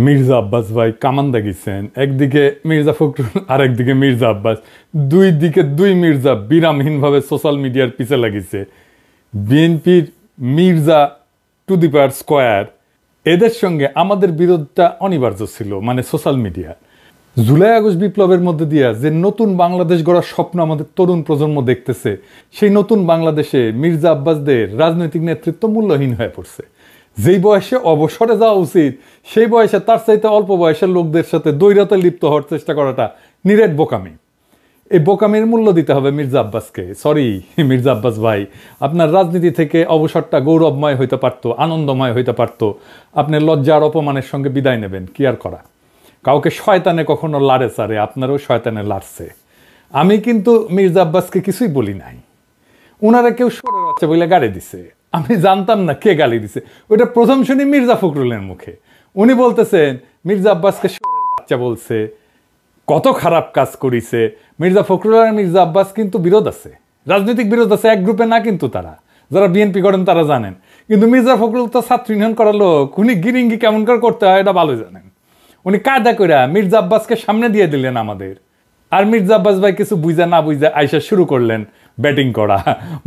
মির্জা আব্বাস ভাই কামান দাগিয়েছেন, একদিকে মির্জা ফখরুল আর একদিকে মির্জা আব্বাস, দুই দিকে দুই মির্জা বিরামহীনভাবে সোশ্যাল মিডিয়ার পিছে লাগিয়েছে। বিএনপির Mirza to the power square, এদের সঙ্গে আমাদের বিরোধটা অনিবার্য ছিল, মানে সোশ্যাল মিডিয়া। জুলাই আগস্ট বিপ্লবের মধ্যে দিয়ে যে নতুন বাংলাদেশ গড়ার স্বপ্ন আমাদের তরুণ প্রজন্ম দেখতেছে, সেই নতুন বাংলাদেশে মির্জা আব্বাসদের রাজনৈতিক নেতৃত্ব মূল্যহীন হয়ে পড়ছে। যেই বয়সে অবসরে যাওয়া উচিত, সেই বয়সে তার চাইতে অল্প বয়সের লোকদের সাথে দ্বৈরতে লিপ্ত হওয়ার চেষ্টা করাটা নিরেট বোকামি। এই বোকামির মূল্য দিতে হবে মির্জা আব্বাসকে। সরি মির্জা আব্বাস ভাই, আপনার রাজনীতি থেকে অবসরটা গৌরবময় হইতে পারত, আনন্দময় হইতে পারত। আপনি লজ্জার অপমানের সঙ্গে বিদায় নেবেন, কি আর করা। কাউকে শয়তানে কখনো লাড়ে চারে, আপনারও শয়তানে লাড়ছে। আমি কিন্তু মির্জা আব্বাসকে কিছুই বলি নাই। উনারা কেউ সরে বাচ্চা বলে গালি দিছে, আমি জানতাম না কে গালি দিছে। ওইটা প্রথম শুনি মির্জা ফখরুলের মুখে। উনি বলতেছেন মির্জা আব্বাসকে সরের বাচ্চা বলছে, কত খারাপ কাজ করিছে। মির্জা ফখরুল আর মির্জা আব্বাস কিন্তু বিরোধ আছে, রাজনৈতিক বিরোধ আছে, এক গ্রুপে না কিন্তু তারা। যারা বিএনপি করেন তারা জানেন। কিন্তু মির্জা ফখরুল তো ছাত্র ইউনিয়ন করার লোক, উনি গিরিঙ্গি কেমন করে করতে হয় এটা ভালো জানেন। উনি কায়দা কইরা মির্জা আব্বাসকে সামনে দিয়ে দিলেন আমাদের। আর মির্জা আব্বাস ভাই কিছু বুঝা না বুঝা আইসা শুরু করলেন ব্যাটিং করা।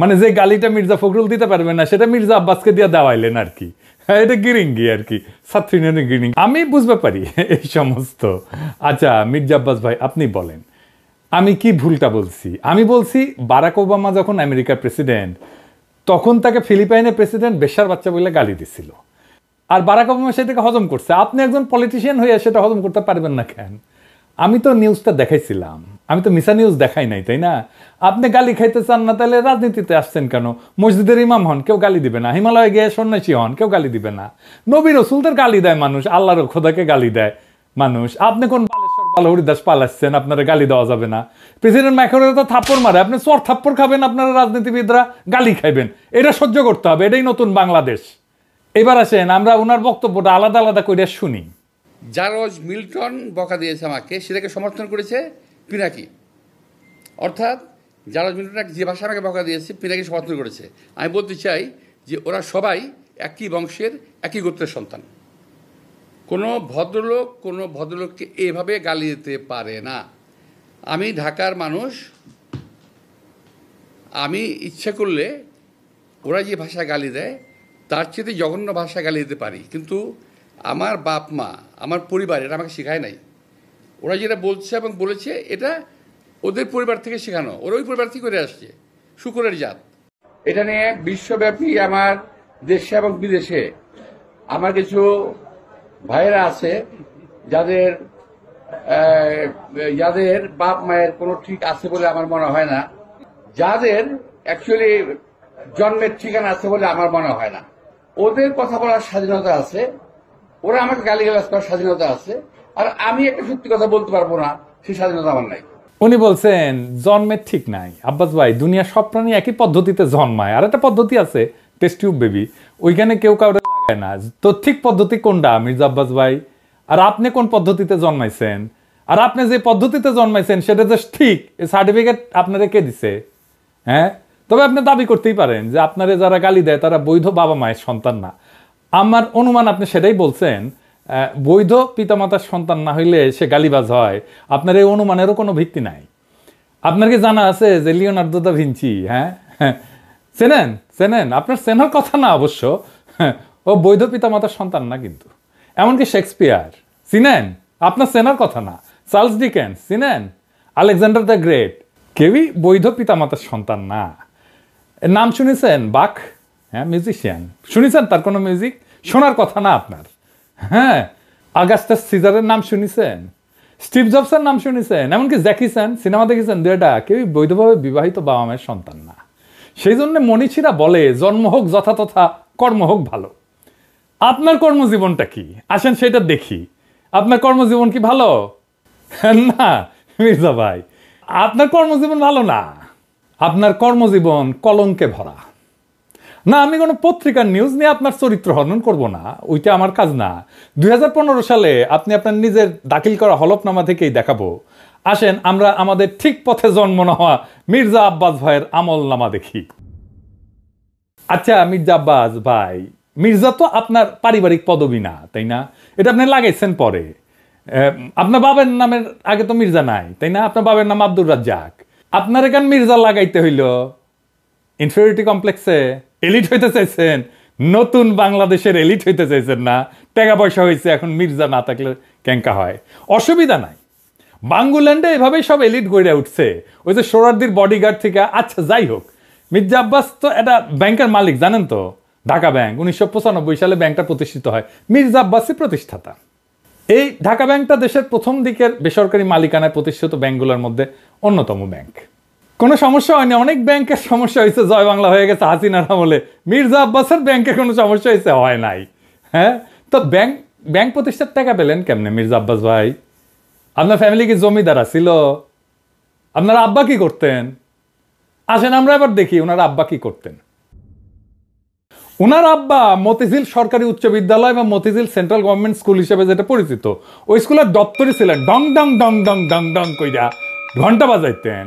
মানে যে গালিটা মির্জা ফখরুল দিতে পারবে না, সেটা মির্জা আব্বাসকে দিয়ে দেওয়াইলেন আর কি। এটা গিরিঙ্গি আর কি, ছাত্র ইউনিয়নের গিরিঙ্গি। আমি বুঝতে পারি এই সমস্ত। আচ্ছা মির্জা আব্বাস ভাই, আপনি বলেন আমি কি ভুলটা বলছি? আমি বলছি বারাক ওবামা যখন আমেরিকার প্রেসিডেন্ট, তখন তাকে ফিলিপাইনের প্রেসিডেন্ট বেশ্যার বাচ্চা বলে গালি দিছিল। আর বারাক ওবামা সেটাকে হজম করছে। আপনি একজন পলিটিশিয়ান হয়ে সেটা হজম করতে পারবেন না কেন? আমি তো নিউজটা দেখাইছিলাম, আমি তো মিশা নিউজ দেখাই নাই, তাই না? আপনি গালি খাইতে চান না, তাহলে রাজনীতিতে আসছেন কেন? মসজিদের ইমাম হন, কেউ গালি দিবে না। হিমালয়ে গিয়ে সন্ন্যাসী হন, কেউ গালি দিবে না। নবী রসুলদের গালি দেয় মানুষ, আল্লাহর খোদাকে গালি দেয় মানুষ। আপনি কোন বালেশ্বর বালহরিদাস পালাচ্ছেন, আপনারা গালি দেওয়া যাবে না? প্রেসিডেন্ট ম্যাকরনের তো থাপ্পড় মারে, আপনি চর থাপ্পড় খাবেন, আপনারা রাজনীতিবিদরা গালি খাইবেন। এটা সহ্য করতে হবে, এটাই নতুন বাংলাদেশ। এবার আসেন আমরা ওনার বক্তব্যটা আলাদা আলাদা করে শুনি। জার্জ মিল্টন বকা দিয়েছে আমাকে, সেটাকে সমর্থন করেছে পিনাকি। অর্থাৎ জার্জ মিল্টন যে ভাষা আমাকে বকা দিয়েছে, পিনাকি সমর্থন করেছে। আমি বলতে চাই যে ওরা সবাই একই বংশের, একই গোত্রের সন্তান। কোনো ভদ্রলোককে এভাবে গালি দিতে পারে না। আমি ঢাকার মানুষ, আমি ইচ্ছা করলে ওরা যে ভাষা গালি দেয় তার চেয়ে জঘন্য ভাষা গালি দিতে পারি। কিন্তু আমার বাপ মা, আমার পরিবার এটা আমাকে শেখায় নাই। ওরা যেটা বলছে এবং বলেছে এটা ওদের পরিবার থেকে শেখানো, ওরা ওই পরিবার থেকে করে আসছে, শুকরের জাত। এটা নিয়ে বিশ্বব্যাপী আমার দেশে এবং বিদেশে আমার কিছু ভাইয়েরা আছে যাদের বাপ মায়ের কোনো ঠিক আছে বলে আমার মনে হয় না, যাদের অ্যাকচুয়ালি জন্মের ঠিকানা আছে বলে আমার মনে হয় না। ওদের কথা বলার স্বাধীনতা আছে, ওরা আমাকে গালিগালাজ করার স্বাধীনতা আছে, আর আমি একটা সত্যি কথা বলতে পারবো না, সেই স্বাধীনতা আমার নাই। উনি বলছেন জন্মের ঠিক নাই। আব্বাস ভাই, দুনিয়া সব প্রাণী একই পদ্ধতিতে জন্মায়। আর একটা পদ্ধতি আছে টেস্ট টিউব বেবি, ওইখানে কেউ কাউরে লাগায় না। তো ঠিক পদ্ধতি কোনটা মির্জা আব্বাস ভাই? আর আপনি কোন পদ্ধতিতে জন্মাইছেন? আর আপনি যে পদ্ধতিতে জন্মাইছেন সেটা যে ঠিক, এই সার্টিফিকেট আপনারা কে দিছে? হ্যাঁ, তবে আপনি দাবি করতেই পারেন যে আপনারা যারা গালি দেয় তারা বৈধ বাবা মায়ের সন্তান না। আমার অনুমান আপনি সেটাই বলছেন, বৈধ পিতামাতার সন্তান না হইলে সে গালিবাজ হয়। আপনার এই অনুমানেরও কোনো ভিত্তি নাই। আপনার কি জানা আছে যে লিওনার্দো দা ভিঞ্চি, হ্যাঁ চেনেন? আপনার চেনার কথা না অবশ্য, ও বৈধ পিতামাতার সন্তান না কিন্তু। এমনকি শেক্সপিয়ার চিনেন? আপনার চেনার কথা না। চার্লস ডিকেন্স চিনেন? আলেকজান্ডার দ্য গ্রেট, কেউই বৈধ পিতামাতার সন্তান না। নাম শুনেছেন বাক? হ্যাঁ, মিউজিশিয়ান শুনেছেন? তার কোনো মিউজিক শোনার কথা না আপনার। হ্যাঁ, আগাস্টাস সিজারের নাম শুনেছেন? স্টিভ জবসের নাম শুনেছেন? এমনকি জ্যাকি চ্যান সিনেমা দেখেছেন? দুইটা কেউই বৈধভাবে বিবাহিত বাবা মায়ের সন্তান না। সেই জন্য মনীষীরা বলে জন্ম হোক যথাতথা, কর্ম হোক ভালো। আপনার কর্মজীবনটা কি আসেন সেটা দেখি। আপনার কর্মজীবন কি ভালো? না মির্জা ভাই, আপনার কর্মজীবন ভালো না। আপনার কর্মজীবন কলঙ্কে ভরা। না, আমি কোনো পত্রিকার নিউজ নিয়ে আপনার চরিত্র হনন করব না, ওইটা আমার কাজ না। 2015 সালে আপনি আপনার নিজের দাখিল করা হলফনামা থেকেই দেখাবো। আসেন আমরা আমাদের ঠিক পথে জন্ম নেওয়া মির্জা আব্বাস ভাইয়ের আমল নামা দেখি। আচ্ছা মির্জা আব্বাস ভাই, মির্জা তো আপনার পারিবারিক পদবি না, তাই না? এটা আপনি লাগাইছেন পরে। আপনার বাবার নামের আগে তো মির্জা নাই, তাই না? আপনার বাবার নাম আব্দুর রাজ্জাক। আপনার এখান মির্জা লাগাইতে হইল ইনফেরিয়রিটি কমপ্লেক্সে। এলিট হইতে চাইছেন, নতুন বাংলাদেশের এলিট হইতে চাইছেন না। টাকা পয়সা হয়েছে, এখন মির্জা না থাকলে ক্যাঙ্কা হয়, অসুবিধা নাই। বাঙ্গুল্যান্ডে এভাবেই সব এলিট গড়ে উঠছে, ওই যে সোহরাওয়ার্দীর বডিগার্ড থেকে। আচ্ছা যাই হোক, মির্জা আব্বাস তো একটা ব্যাংকের মালিক, জানেন তো? ঢাকা ব্যাংক 1995 সালে ব্যাংকটা প্রতিষ্ঠিত হয়, মির্জা আব্বাসই প্রতিষ্ঠাতা। এই ঢাকা ব্যাংকটা দেশের প্রথম দিকের বেসরকারি মালিকানায় প্রতিষ্ঠিত ব্যাংকগুলোর মধ্যে অন্যতম ব্যাংক। কোনো সমস্যা হয়নি। অনেক ব্যাংকের সমস্যা হয়েছে, জয় বাংলা হয়ে গেছে হাসিনার আমলে। মির্জা আব্বাসের ব্যাংকের কোনো সমস্যা হয়েছে? হয় নাই। হ্যাঁ, তো ব্যাংক প্রতিষ্ঠার টাকা পেলেন কেমনে মির্জা আব্বাস ভাই? আপনার ফ্যামিলি কি জমিদার ছিল? আপনার আব্বা কি করতেন? আসেন আমরা এবার দেখি ওনার আব্বা কি করতেন। ওনার আব্বা মতিঝিল সরকারি উচ্চ বিদ্যালয় এবং মতিঝিল সেন্ট্রাল গভর্নমেন্ট স্কুল হিসেবে যেটা পরিচিত, ওই স্কুলের দপ্তরই ছিলেন। ডং ডং ডং ডং ডং ডং কইরা ঘন্টা বাজাইতেন।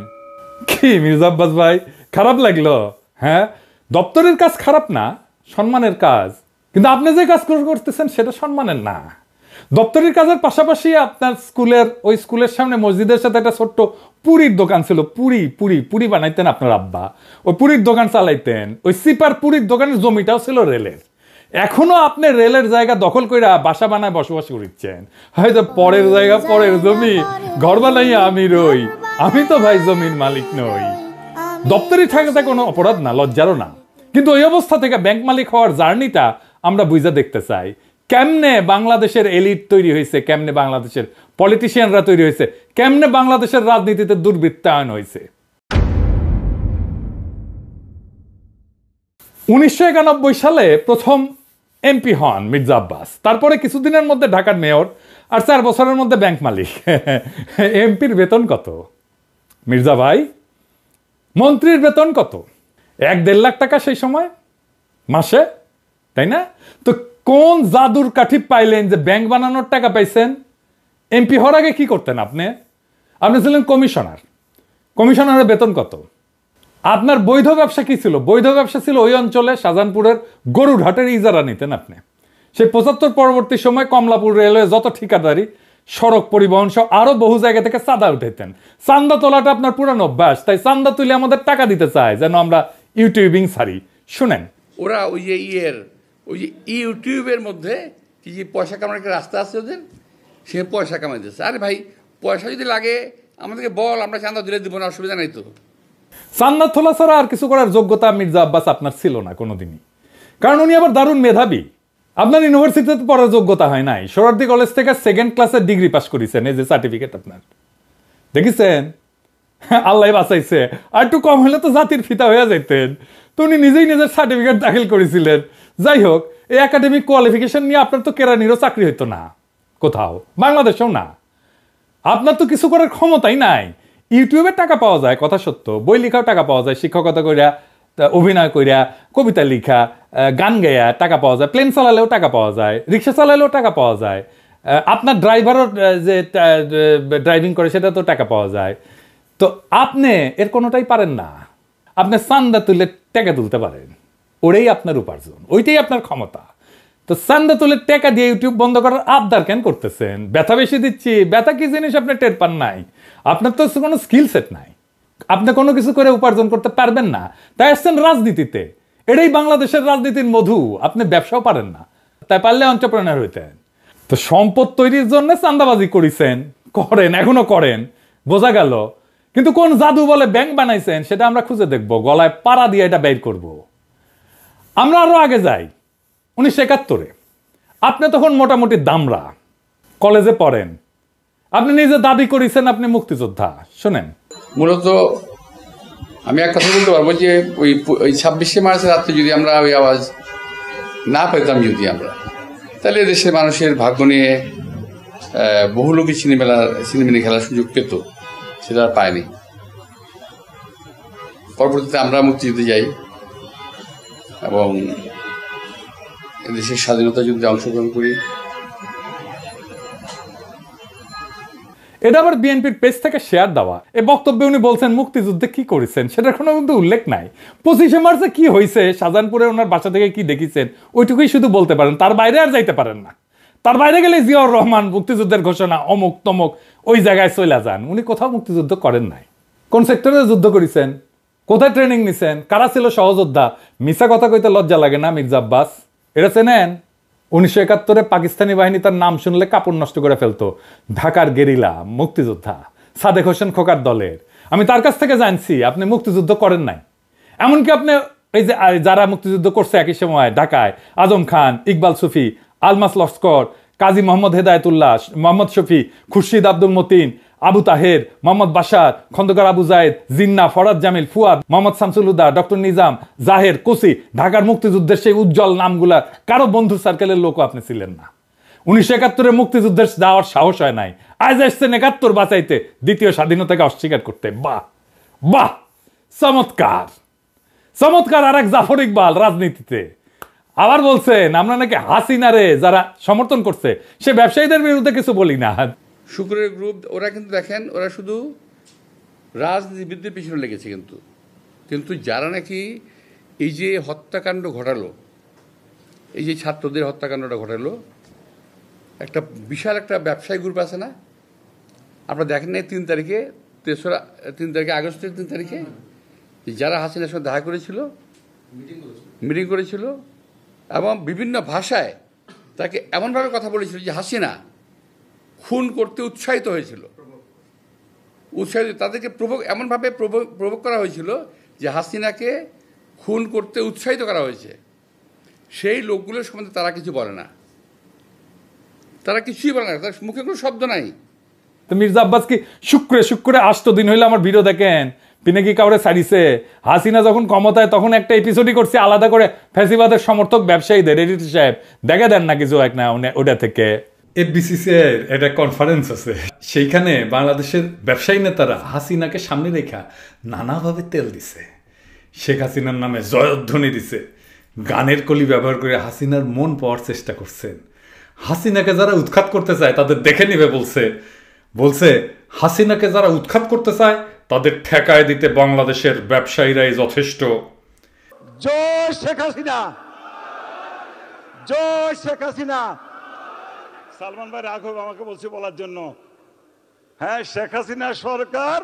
কি মির্জা আব্বাস ভাই, খারাপ লাগলো? হ্যাঁ, দপ্তরের কাজ খারাপ না, সম্মানের কাজ। কিন্তু আপনি যে কাজ করতেছেন সেটা সম্মানের না। দপ্তরের কাজের পাশাপাশি আপনার ওই স্কুলের সামনে মসজিদের সাথে একটা ছোট্ট পুরীর দোকান ছিল। পুরি বানাইতেন আপনার আব্বা, ওই পুরীর দোকান চালাইতেন। ওই সিপার পুরীর দোকানের জমিটাও ছিল রেলের। এখনো আপনি রেলের জায়গা দখল করে বাসা বানায় বসবাস করছেন। হয়তো পরের জায়গা, পরের জমি, ঘর বানাইয়া আমি রই, আমি তো ভাই জমির মালিক নই। দপ্তরি থাকাটা কোনো অপরাধ না, লজ্জারও না। কিন্তু ওই অবস্থা থেকে ব্যাংক মালিক হওয়ার জার্নিটা আমরা বুঝে দেখতে চাই। কেমনে বাংলাদেশের এলিট তৈরি হয়েছে, কেমনে বাংলাদেশের পলিটিশিয়ানরা তৈরি হয়েছে, কেমনে বাংলাদেশের রাজনীতিতে দুর্বৃত্তায়ন হয়েছে। 1991 সালে প্রথম এমপি হন মির্জা আব্বাস। তারপরে কিছুদিনের মধ্যে ঢাকার মেয়র, আর 4 বছরের মধ্যে ব্যাংক মালিক। এমপির বেতন কত মির্জা ভাই? মন্ত্রীর বেতন কত? 1-1.5 লাখ টাকা সেই সময় মাসে, তাই না? তো কোন জাদুর কাঠি পাইলেন যে ব্যাংক বানানোর টাকা পাইছেন? এমপি হওয়ার আগে কি করতেন আপনি? আপনি ছিলেন কমিশনার। কমিশনারের বেতন কত? আপনার বৈধ ব্যবসা কি ছিল? বৈধ ব্যবসা ছিল ওই অঞ্চলে শাহজাহানপুরের গরুরহাটের ইজারা নিতেন আপনি। সেই 75 পরবর্তী সময় কমলাপুর রেলওয়ে যত ঠিকাদারি, সড়ক পরিবহন সহ আরো বহু জায়গা থেকে চাঁদা উঠাইতেন। চান্দা তোলাটা আপনার পুরানো অভ্যাস, তাই চান্দা তুলে আমাদের টাকা দিতে চায় যেন আমরা ইউটিউবিং ছাড়ি। শুনেন, ওরা ওই যে ইউটিউবের মধ্যে কি যে পয়সা কামানোর একটা রাস্তা আছে ওদের, সে পয়সা কামাইতেছে। আরে ভাই, পয়সা যদি লাগে আমাদেরকে বল, আমরা চান্দা দিলে দিব না, অসুবিধা নাই তো। চান্দা তোলা ছাড়া আর কিছু করার যোগ্যতা মির্জা আব্বাস আপনার ছিল না কোনোদিনই। কারণ উনি আবার দারুণ মেধাবী। আপনার ইউনিভার্সিটিতে পড়ার যোগ্যতা হয় নাই। সোহরাওয়ার্দী কলেজ থেকে 2nd ক্লাসের ডিগ্রি পাস করেছেন, এই যে সার্টিফিকেট আপনার দেখেছেন। আল্লাহ বাঁচাইছে, আর একটু কম হলে তো জাতির ফিতা হয়ে যাইতেন। তো উনি নিজেই নিজের সার্টিফিকেট দাখিল করেছিলেন। যাই হোক, এই একাডেমিক কোয়ালিফিকেশন নিয়ে আপনার তো কেরানিরও চাকরি হইতো না কোথাও, বাংলাদেশেও না। আপনার তো কিছু করার ক্ষমতাই নাই। ইউটিউবে টাকা পাওয়া যায়, কথা সত্য। বই লেখাও টাকা পাওয়া যায়, শিক্ষকতা কইরা, অভিনয় কইরা, কবিতা লিখা, গান গাইয়া টাকা পাওয়া যায়। প্লেন চালালেও টাকা পাওয়া যায়, রিক্সা চালালেও টাকা পাওয়া যায়। আপনার ড্রাইভারও যে ড্রাইভিং করে সেটা তো টাকা পাওয়া যায়। তো আপনি এর কোনোটাই পারেন না। আপনি চান্দা তুলে টাকা তুলতে পারেন, ওটাই আপনার উপার্জন, ওইটাই আপনার ক্ষমতা। তো চান্দা তুলে টাকা দিয়ে ইউটিউব বন্ধ করার আবদার কেন করতেছেন? ব্যথা বেশি দিচ্ছি, ব্যথা কি জিনিস আপনি টের পান নাই? আপনার তো কোনো স্কিল সেট নাই, আপনি কোনো কিছু করে উপার্জন করতে পারবেন না, তাই আসছেন রাজনীতিতে। এটাই বাংলাদেশের রাজনীতির মধু। আপনি ব্যবসাও পারেন না, তাই পারলে এন্টারপ্রেনার হইতেন। তো সম্পদ তৈরির জন্য চান্দাবাজি করেছেন, করেন, এখনো করেন, বোঝা গেল। কিন্তু কোন জাদু বলে ব্যাংক বানাইছেন সেটা আমরা খুঁজে দেখবো, গলায় পাড়া দিয়ে এটা বের করব। আমরা আরো আগে যাই, 1971-এ। আপনি তখন মোটামুটি দামরা, কলেজে পড়েন। আপনি নিজে দাবি করেছেন আপনি মুক্তিযোদ্ধা। শুনেন, মূলত আমি এক কথা বলতে পারবো যে ওই 26শে মার্চের রাত্রে যদি আমরা ওই আওয়াজ না পেতাম, যদি আমরা, তাহলে দেশের মানুষের ভাগ্য নিয়ে বহু লোকই সিনেমিনি খেলার সুযোগ পেত, সেটা আর পায়নি। পরবর্তীতে আমরা মুক্তিযুদ্ধে যাই এবং দেশের স্বাধীনতা যুদ্ধে অংশগ্রহণ করি। এটা আবার বিএনপির পেজ থেকে শেয়ার দেওয়া। এই বক্তব্যে উনি বলছেন মুক্তিযুদ্ধে কি করেছেন সেটার কোনো কিন্তু উল্লেখ নাই। 25শে মার্চে কি হয়েছে, শাহজাহানপুরে ওনার বাসা থেকে কি দেখেছেন, ওইটুকুই শুধু বলতে পারেন, তার বাইরে আর যাইতে পারেন না। তার বাইরে গেলে জিয়াউর রহমান মুক্তিযুদ্ধের ঘোষণা অমুক তমুক ওই জায়গায় চলে যান। উনি কোথাও মুক্তিযুদ্ধ করেন নাই। কোন সেক্টরে যুদ্ধ করেছেন, কোথায় ট্রেনিং নিছেন, কারা ছিল সহযোদ্ধা, মিছা কথা কইতে লজ্জা লাগে না মির্জা আব্বাস? এটা চেনেন? 1971-এ পাকিস্তানি বাহিনী তার নাম শুনলে কাপড় নষ্ট করে ফেলতো। ঢাকার গেরিলা মুক্তিযোদ্ধা সাদেক হোসেন খোকার দলের। আমি তার কাছ থেকে জানছি আপনি মুক্তিযুদ্ধ করেন নাই। এমনকি আপনি এই যে যারা মুক্তিযুদ্ধ করছে একই সময় ঢাকায়, আজম খান, ইকবাল সুফি, আলমাস লস্কর, কাজী মোহাম্মদ হেদায়েতুল্লাহ, মোহাম্মদ শফি, খুরশিদ আব্দুল মতিন, আবু তাহের, মোহাম্মদ বাশার, খন্দকার আবু জায়েদ, জিন্না, ফরাদ জামিল, ফুয়াদ, মোহাম্মদ শামসুল হুদা, ডক্টর নিজাম, জাহের, কোসি, ঢাকার মুক্তিযুদ্ধের সেই উজ্জ্বল নামগুলা কারো বন্ধু সার্কেলের লোকও আপনি ছিলেন না। 1971-এ মুক্তিযুদ্ধের যাওয়ার সাহস হয় নাই, আজ আসছেন 71 বাঁচাইতে, দ্বিতীয় স্বাধীনতাকে অস্বীকার করতে। বাহ বাহ, চমৎকার চমৎকার। আর এক জাফর ইকবাল রাজনীতিতে আবার বলছেন আমরা নাকি হাসিনারে যারা সমর্থন করছে সে ব্যবসায়ীদের বিরুদ্ধে কিছু বলি না। শুক্রের গ্রুপ ওরা কিন্তু দেখেন, ওরা শুধু রাজনীতিবিদদের পিছনে লেগেছে, কিন্তু যারা নাকি এই যে হত্যাকাণ্ড ঘটালো, এই যে ছাত্রদের হত্যাকাণ্ডটা ঘটালো, একটা বিশাল একটা ব্যবসায়ী গ্রুপ আছে না, আপনারা দেখেন নাই 3 তারিখে, 3 তারিখে আগস্টের 3 তারিখে যারা হাসিনার সঙ্গে দেখা করেছিল, মিটিং করেছিল এবং বিভিন্ন ভাষায় তাকে এমনভাবে কথা বলেছিল যে হাসিনা খুন করতে উৎসাহিত হয়েছিল, তাদেরকে এমনভাবে প্রভোগ করা হয়েছিল যে হাসিনাকে খুন করতে উৎসাহিত করা হয়েছে। সেই লোকগুলোর সম্বন্ধে তারা কিছু বলে না, তারা কিছুই বলে না, তার মুখে কোনো শব্দ নাই। তো মির্জা আব্বাস কি শুক্রে 8 দিন হইলে আমার ভিডিও দেখেন, তিনি কি কাউরে ছাড়িছে? হাসিনা যখন ক্ষমতায় তখন একটা এপিসোডই করছে আলাদা করে ফ্যাসিবাদের সমর্থক ব্যবসায়ীদের, এডিটর সাহেব দেখে দেন না কিছু এক না ওটা থেকে। এফবিসিসিআই একটা কনফারেন্স আছে, সেইখানে বাংলাদেশের ব্যবসায়ী নেতারা হাসিনাকে সামনে রেখা নানাভাবে তেল দিছে, শেখ হাসিনার নামে জয়ধ্বনি দিছে, গানের কলি ব্যবহার করে হাসিনার মন পাওয়ার চেষ্টা করছেন। হাসিনাকে যারা উৎখাত করতে চায় তাদের দেখে নিবে বলছে হাসিনাকে যারা উৎখাত করতে চায় তাদের ঠেকায় দিতে বাংলাদেশের ব্যবসায়ীরাই যথেষ্ট। জয় শেখ হাসিনা, জয় শেখ হাসিনা। সালমান ভাই রাঘব আমাকে বলছে বলার জন্য, হ্যাঁ শেখ হাসিনা সরকার,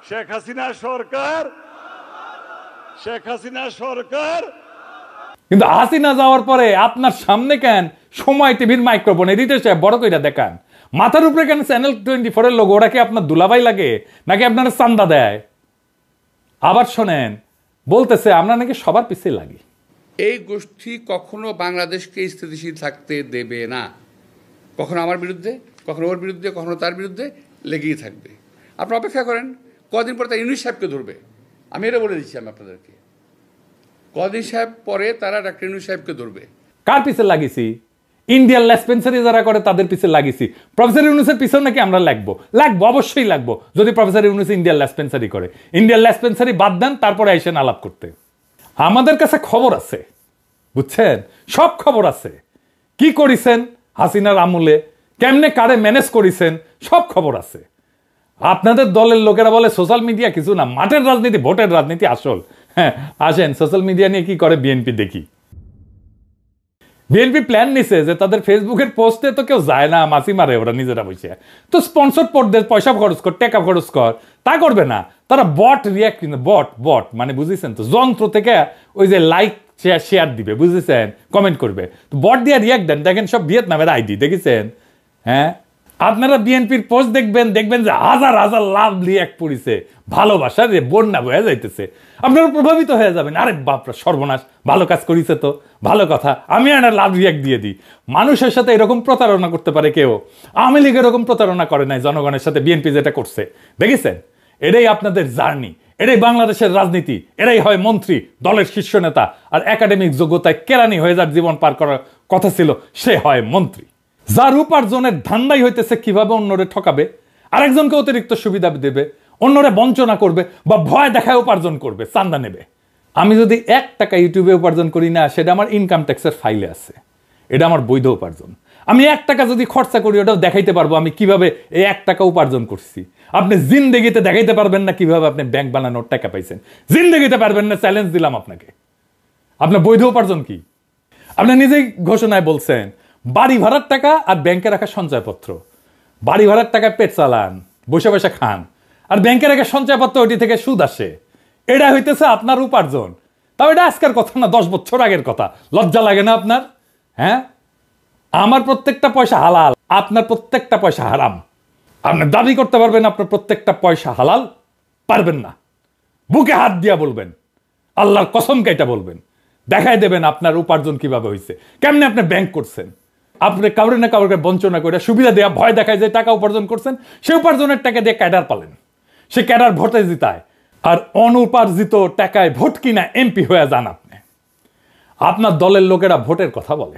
শেখ হাসিনা সরকার, শেখ হাসিনা সরকার। কিন্তু হাসিনা যাওয়ার পরে আপনার সামনে কেন সময় টিভির মাইক্রোফোন এডিটর সাহেব বড় কইরা দেখান, মাথার উপরে কেন চ্যানেল 24-এর লোগো? ওরা কি আপনার দুলাভাই লাগে নাকি আপনার চান্দা দেয়? আবার শোনেন বলতেছে আমরা নাকি সবার পিছিয়ে লাগি। এই গোষ্ঠী কখনো বাংলাদেশকে স্থিতিশীল থাকতে দেবে না, কখনো আমার বিরুদ্ধে, কখনো ওর বিরুদ্ধে, কখনো তার বিরুদ্ধে লেগেই থাকবে। আপনারা অপেক্ষা করেন, কদিন পরে তারা ইউনুস সাহেবকে ধরবে। আমি এটা বলে দিচ্ছি আমি আপনাদেরকে, কদিন সাহেব পরে তারা ডাক্তার ইউনুস সাহেবকে ধরবে। কার পিছে লাগিয়েছি? ইন্ডিয়ান লেসপেন্সারি যারা করে তাদের পিছে লাগিয়েছি। প্রফেসর ইউনুসের পিছনে নাকি আমরা লাগবো, অবশ্যই লাগবো যদি প্রফেসর ইউনুস ইন্ডিয়ান লেসপেন্সারি করে। ইন্ডিয়ান লেসপেন্সারি বাদ দেন, তারপরে আইসেন আলাপ করতে। আমাদের কাছে খবর আছে, বুঝছেন, সব খবর আছে। কি করেছেন হাসিনার আমলে, কেমনে কারে ম্যানেজ করেছেন, সব খবর আছে। আপনাদের দলের লোকেরা বলে সোশ্যাল মিডিয়া কিছু না, মাঠের রাজনীতি, ভোটের রাজনীতি আসল। হ্যাঁ আসেন সোশ্যাল মিডিয়া নিয়ে কি করে বিএনপি দেখি। বিএনপি প্ল্যান নিছে যে তাদের ফেসবুকের পোস্টে তো কেউ যায় না, মাসি মারে ওরা নিজেরা বসে, তো স্পন্সর পড়দের পয়সা খরচ কর, টাকা খরচ কর, তা করবে না তারা। বট রিয়াক্ট, বট মানে বুঝেছেন তো, যন্ত্র থেকে ওই যে লাইক শেয়ার দিবে, বুঝেছেন, কমেন্ট করবে, তো বট দিয়ে রিয়াক্ট দেন। দেখেন সব ভিয়েতনামের আইডি দেখেছেন। হ্যাঁ আপনারা বিএনপির পোস্ট দেখবেন যে হাজার হাজার লাভ রিয়াক্ট পড়িছে, ভালোবাসা রে বন্যা বয়ে যাইতেছে, আপনারা প্রভাবিত হয়ে যাবেন। আরে বাপরা সর্বনাশ, ভালো কাজ করিছে তো, ভালো কথা, আমি একটা লাভ রিয়াক্ট দিয়ে দিই। মানুষের সাথে এরকম প্রতারণা করতে পারে কেউ? আওয়ামী লীগ এরকম প্রতারণা করে নাই জনগণের সাথে, বিএনপি যেটা করছে দেখেছেন। এটাই আপনাদের জার্নি, এটাই বাংলাদেশের রাজনীতি, এটাই হয় মন্ত্রী, দলের শীর্ষ নেতা, আর একাডেমিক যোগ্যতায় কেরানি হয়ে যার জীবন পার করার কথা ছিল সে হয় মন্ত্রী, যার উপার্জনের ধান্দাই হইতেছে কিভাবে অন্যরে ঠকাবে, আরেকজনকে অতিরিক্ত সুবিধা দেবে, অন্যরে বঞ্চনা করবে বা ভয় দেখায় উপার্জন করবে, চান্দা নেবে। আমি যদি 1 টাকা ইউটিউবে উপার্জন করি না, সেটা আমার ইনকাম ট্যাক্সের ফাইলে আছে, এটা আমার বৈধ উপার্জন। আমি 1 টাকা যদি খরচা করি ওটাও দেখাইতে পারবো আমি কিভাবে এই 1 টাকা উপার্জন করছি। আপনি জিন্দেগিতে দেখাইতে পারবেন না কিভাবে আপনি ব্যাংক বানানোর টাকা পাইছেন, জিন্দেগিতে পারবেন না, চ্যালেঞ্জ দিলাম আপনাকে। আপনার বৈধ উপার্জন কি? আপনি নিজেই ঘোষণায় বলছেন বাড়ি ভাড়ার টাকা আর ব্যাংকে রাখা সঞ্চয়পত্র। বাড়ি ভাড়ার টাকায় পেট চালান, বসে বসে খান, আর ব্যাংকে রাখা সঞ্চয়পত্র ওইটি থেকে সুদ আসে। এটা হইতেছে আপনার উপার্জন। তাও এটা আজকের কথা না, 10 বছর আগের কথা। লজ্জা লাগে না আপনার? হ্যাঁ, আমার প্রত্যেকটা পয়সা হালাল, আপনার প্রত্যেকটা পয়সা হারাম। আপনি দাবি করতে পারবেন আপনার প্রত্যেকটা পয়সা হালাল? পারবেন না। বুকে হাত দিয়া বলবেন, আল্লাহর কসম কেটে বলবেন, দেখাই দেবেন আপনার উপার্জন কিভাবে হয়েছে, কেমনে আপনি ব্যাংক করছেন। আপনি কাউরে না কাউকে বঞ্চনা করে সুবিধা দেওয়া ভয় দেখায় যে টাকা উপার্জন করছেন, সে উপার্জনের টাকা দিয়ে ক্যাডার পালেন, সে ক্যাডার ভোটে জিতায়, আর অনুপার্জিত টাকায় ভোট কিনা এমপি হয়ে যান আপনি। আপনার দলের লোকেরা ভোটের কথা বলে,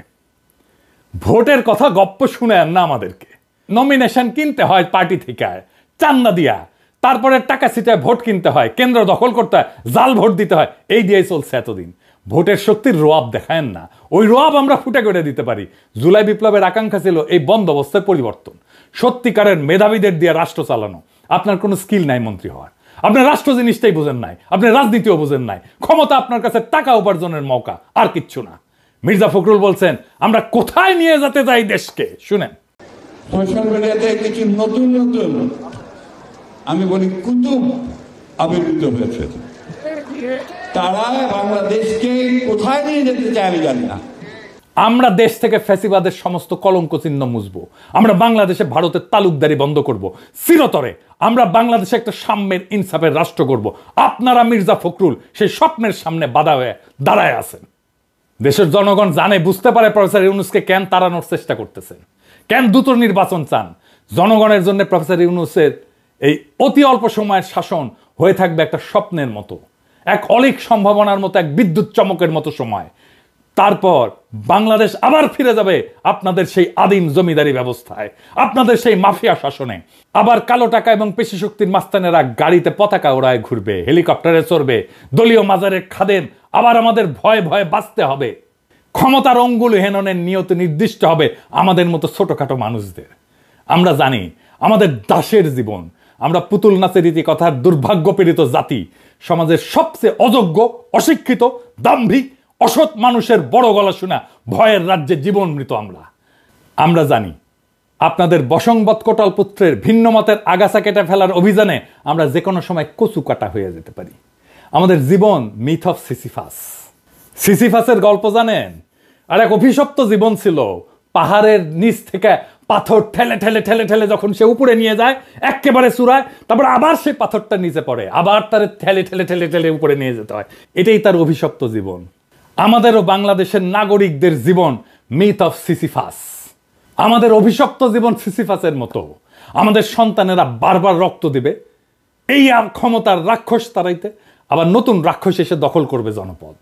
ভোটের কথা গপ্প শুনে না আমাদেরকে। নমিনেশন কিনতে হয় পার্টি থেকে চান্দা দিয়া, তারপরে টাকা ছিটায় ভোট কিনতে হয়, কেন্দ্র দখল করতে হয়, জাল ভোট দিতে হয়। এই দিয়েই চলছে এতদিন। ভোটের শক্তির রোয়াব দেখায়েন না, ওই রোয়াব আমরা ফুটে করে দিতে পারি। জুলাই বিপ্লবের আকাঙ্ক্ষা ছিল এই বন্দোবস্তের পরিবর্তন, সত্যিকারের মেধাবীদের দিয়ে রাষ্ট্র চালানো। আপনার কোনো স্কিল নাই মন্ত্রী হওয়ার, আপনার রাষ্ট্র জিনিসটাই বোঝেন নাই, আপনি রাজনীতিও বোঝেন নাই। ক্ষমতা আপনার কাছে টাকা উপার্জনের মৌকা, আর কিচ্ছু না। মির্জা ফখরুল বলছেন আমরা কোথায় নিয়ে যেতে চাই দেশকে, শুনেন। সোশ্যাল মিডিয়াতে কিছু নতুন নতুন আমি বলি কুতুব আবির্ভূত হয়েছে, তারা বাংলাদেশকে কোথায় নিয়ে যেতে চায় আমি জানি না। আমরা দেশ থেকে ফ্যাসিবাদের সমস্ত কলঙ্ক চিহ্ন মুছবো, আমরা বাংলাদেশে ভারতের তালুকদারি বন্ধ করব চিরতরে, আমরা বাংলাদেশে একটা সাম্যের ইনসাফের রাষ্ট্র করব। আপনারা মির্জা ফখরুল সেই স্বপ্নের সামনে বাধা হয়ে দাঁড়ায় আছেন। দেশের জনগণ জানে, বুঝতে পারে প্রফেসর ইউনূসকে কেন তাড়ানোর চেষ্টা করতেছেন, কেন দ্রুত নির্বাচন চান। জনগণের জন্য প্রফেসর ইউনূসের এই অতি অল্প সময়ের শাসন হয়ে থাকবে একটা স্বপ্নের মতো, এক অলিক সম্ভাবনার মতো, এক বিদ্যুৎ চমকের মতো সময়। তারপর বাংলাদেশ আবার ফিরে যাবে আপনাদের সেই আদিম জমিদারি ব্যবস্থায়, আপনাদের সেই মাফিয়া শাসনে। আবার কালো টাকা এবং পেশি শক্তির মাস্তানেরা গাড়িতে পতাকা ওড়ায় ঘুরবে, হেলিকপ্টারে চড়বে, দলীয় মাজারের খাদেম আবার আমাদের ভয়ে ভয়ে বাঁচতে হবে। ক্ষমতার অঙ্গুল হেননের নিয়ত নির্দিষ্ট হবে আমাদের মতো ছোটখাটো মানুষদের। আমরা জানি আমাদের দাসের জীবন, আমরা পুতুল নাচের রীতি কথার দুর্ভাগ্যপীড়িত জাতি, সমাজের সবচেয়ে অযোগ্য, অশিক্ষিত, দাম্ভিক, অসৎ মানুষের বড় গলা শোনা ভয়ের রাজ্যে জীবন মৃত আমরা জানি আপনাদের বসংবৎ কোটাল পুত্রের ভিন্ন মতের আগাছা কেটে ফেলার অভিযানে আমরা যে কোনো সময় কচু কাটা হয়ে যেতে পারি। আমাদের জীবন মিথ অফ সিসিফাস। সিসিফাসের গল্প জানেন? আর এক অভিশপ্ত জীবন ছিল, পাহাড়ের নিচ থেকে পাথর ঠেলে ঠেলে ঠেলে ঠেলে যখন সে উপরে নিয়ে যায় একেবারে চূড়ায়, তারপর আবার সেই পাথরটা নিচে পড়ে, আবার তার ঠেলে ঠেলে ঠেলে ঠেলে উপরে নিয়ে যেতে হয়। এটাই তার অভিশপ্ত জীবন। আমাদেরও বাংলাদেশের নাগরিকদের জীবন মিথ অফ সিসিফাস। আমাদের অভিশপ্ত জীবন সিসিফাসের মতো। আমাদের সন্তানেরা বারবার রক্ত দিবে এই আর ক্ষমতার রাক্ষস তাড়াইতে, আবার নতুন রাক্ষস এসে দখল করবে জনপদ।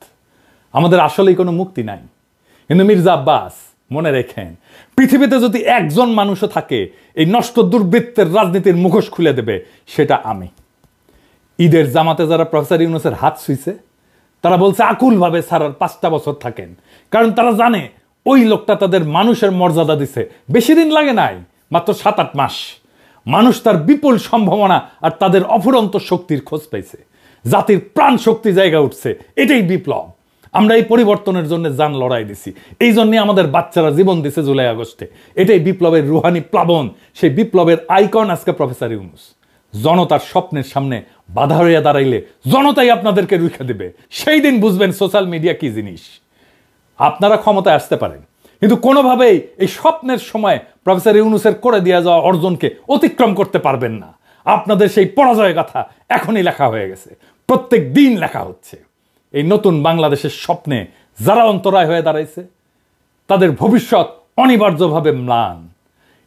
আমাদের আসলেই কোনো মুক্তি নাই। কিন্তু মির্জা আব্বাস মনে রেখেন, পৃথিবীতে যদি একজন মানুষও থাকে এই নষ্ট দুর্বৃত্তের রাজনীতির মুখোশ খুলে দেবে, সেটা আমি। ঈদের জামাতে যারা প্রফেসর ইউনূসের হাত ছুঁইছে তারা বলছে আকুলভাবে স্যার আর 5টা বছর থাকেন, কারণ তারা জানে ওই লোকটা তাদের মানুষের মর্যাদা দিছে। বেশি দিন লাগে নাই, মাত্র 7-8 মাস। মানুষ তার বিপুল সম্ভাবনা আর তাদের অফুরন্ত শক্তির খোঁজ পাইছে, জাতির প্রাণ শক্তি জায়গা উঠছে। এটাই বিপ্লব। আমরা এই পরিবর্তনের জন্য জান লড়াই দিছি, এই জন্য আমাদের বাচ্চারা জীবন দিছে জুলাই আগস্টে। এটাই বিপ্লবের রুহানি প্লাবন, সেই বিপ্লবের আইকন আজকে প্রফেসর ইউনূস। জনতার স্বপ্নের সামনে বাধা হইয়া দাঁড়াইলে জনতাই আপনাদেরকে রুখে দেবে। সেই দিন বুঝবেন সোশ্যাল মিডিয়া কি জিনিস। আপনারা ক্ষমতায় আসতে পারেন, কিন্তু কোনোভাবেই এই স্বপ্নের সময় প্রফেসর ইউনূসের করে দেওয়া যাওয়া অর্জনকে অতিক্রম করতে পারবেন না। আপনাদের সেই পরাজয় গাথা এখনই লেখা হয়ে গেছে, প্রত্যেক দিন লেখা হচ্ছে। এই নতুন বাংলাদেশের স্বপ্নে যারা অন্তরায় হয়ে দাঁড়াইছে তাদের ভবিষ্যৎ অনিবার্যভাবে ম্লান।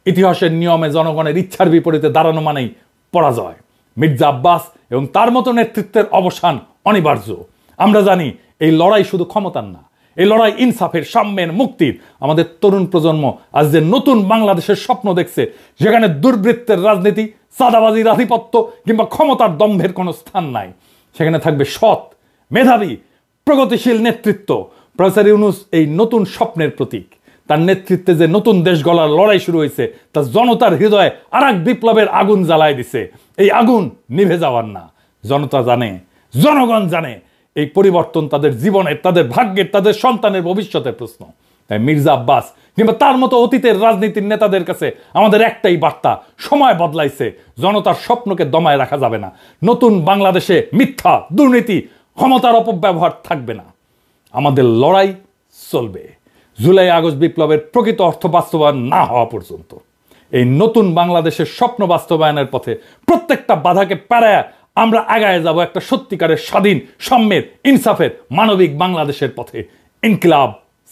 ইতিহাসের নিয়মে জনগণের ইচ্ছার বিপরীতে দাঁড়ানো মানেই পরাজয়। মির্জা আব্বাস এবং তার মতো নেতৃত্বের অবসান অনিবার্য। আমরা জানি এই লড়াই শুধু ক্ষমতার না, এই লড়াই ইনসাফের, সাম্যের, মুক্তির। আমাদের তরুণ প্রজন্ম আজ যে নতুন বাংলাদেশের স্বপ্ন দেখছে, যেখানে দুর্বৃত্তের রাজনীতি, চাঁদাবাজির আধিপত্য কিংবা ক্ষমতার দম্ভের কোনো স্থান নাই, সেখানে থাকবে সৎ, মেধাবী, প্রগতিশীল নেতৃত্ব। প্রফেসর ইউনূস এই নতুন স্বপ্নের প্রতীক। তার নেতৃত্বে যে নতুন দেশ গড়ার লড়াই শুরু হয়েছে, তা জনতার হৃদয়ে আর এক বিপ্লবের আগুন জ্বালায় দিছে। এই আগুন নিভে যাওয়ার না। জনতা জানে, জনগণ জানে এই পরিবর্তন তাদের জীবনের, তাদের ভাগ্যের, তাদের সন্তানের ভবিষ্যতের প্রশ্ন। তাই মির্জা আব্বাস কিংবা তার মতো অতীতের রাজনীতির নেতাদের কাছে আমাদের একটাই বার্তা, সময় বদলাইছে, জনতার স্বপ্নকে দমায় রাখা যাবে না। নতুন বাংলাদেশে মিথ্যা, দুর্নীতি, ক্ষমতার অপব্যবহার থাকবে না। আমাদের লড়াই চলবে জুলাই আগস্ট বিপ্লবের প্রকৃত অর্থ বাস্তবায়ন না হওয়া পর্যন্ত। এই নতুন বাংলাদেশের স্বপ্ন বাস্তবায়নের পথে প্রত্যেকটা বাধাকে পেরায়া আমরা আগায় যাব একটা সত্যিকারের স্বাধীন, সাম্যের, ইনসাফের, মানবিক বাংলাদেশের পথে। ইনকিলাব